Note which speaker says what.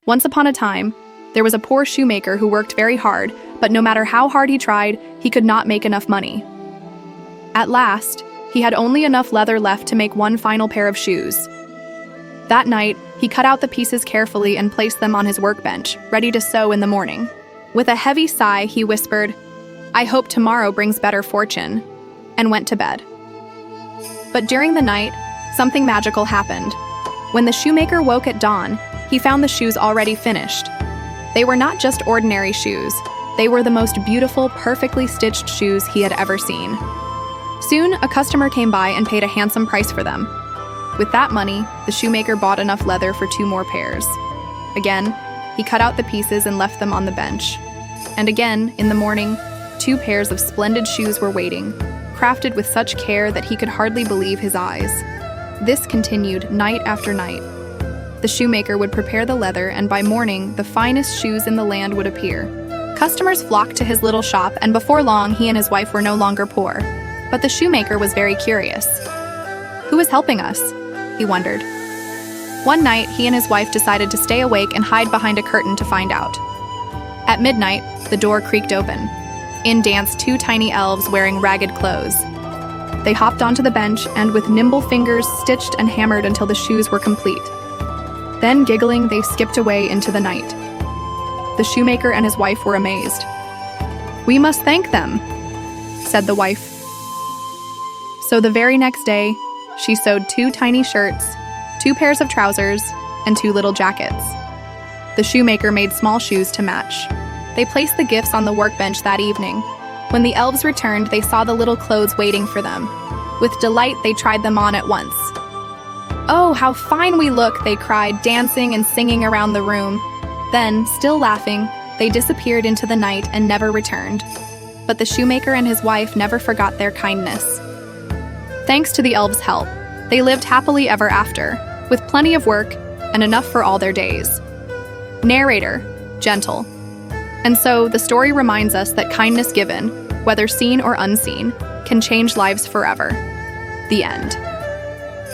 Speaker 1: Once upon a time, there was a poor shoemaker who worked very hard, but no matter how hard he tried, he could not make enough money. At last, he had only enough leather left to make one final pair of shoes. That night, he cut out the pieces carefully and placed them on his workbench, ready to sew in the morning. With a heavy sigh, he whispered, "I hope tomorrow brings better fortune," and went to bed. But during the night, something magical happened. When the shoemaker woke at dawn, he found the shoes already finished. They were not just ordinary shoes. They were the most beautiful, perfectly stitched shoes he had ever seen. Soon, a customer came by and paid a handsome price for them. With that money, the shoemaker bought enough leather for 2 more pairs. Again, he cut out the pieces and left them on the bench. And again, in the morning, 2 pairs of splendid shoes were waiting, crafted with such care that he could hardly believe his eyes. This continued night after night. The shoemaker would prepare the leather, and by morning, the finest shoes in the land would appear. Customers flocked to his little shop, and before long, he and his wife were no longer poor. But the shoemaker was very curious. Who was helping us? He wondered. One night, he and his wife decided to stay awake and hide behind a curtain to find out. At midnight, the door creaked open. In danced 2 tiny elves wearing ragged clothes. They hopped onto the bench and with nimble fingers stitched and hammered until the shoes were complete. Then, giggling, they skipped away into the night. The shoemaker and his wife were amazed. "We must thank them," said the wife. So the very next day, she sewed 2 tiny shirts, 2 pairs of trousers, and 2 little jackets. The shoemaker made small shoes to match. They placed the gifts on the workbench that evening. When the elves returned, they saw the little clothes waiting for them. With delight, they tried them on at once. "Oh, how fine we look," they cried, dancing and singing around the room. Then, still laughing, they disappeared into the night and never returned. But the shoemaker and his wife never forgot their kindness. Thanks to the elves' help, they lived happily ever after, with plenty of work and enough for all their days. Narrator, gentle. And so, the story reminds us that kindness given, whether seen or unseen, can change lives forever. The end.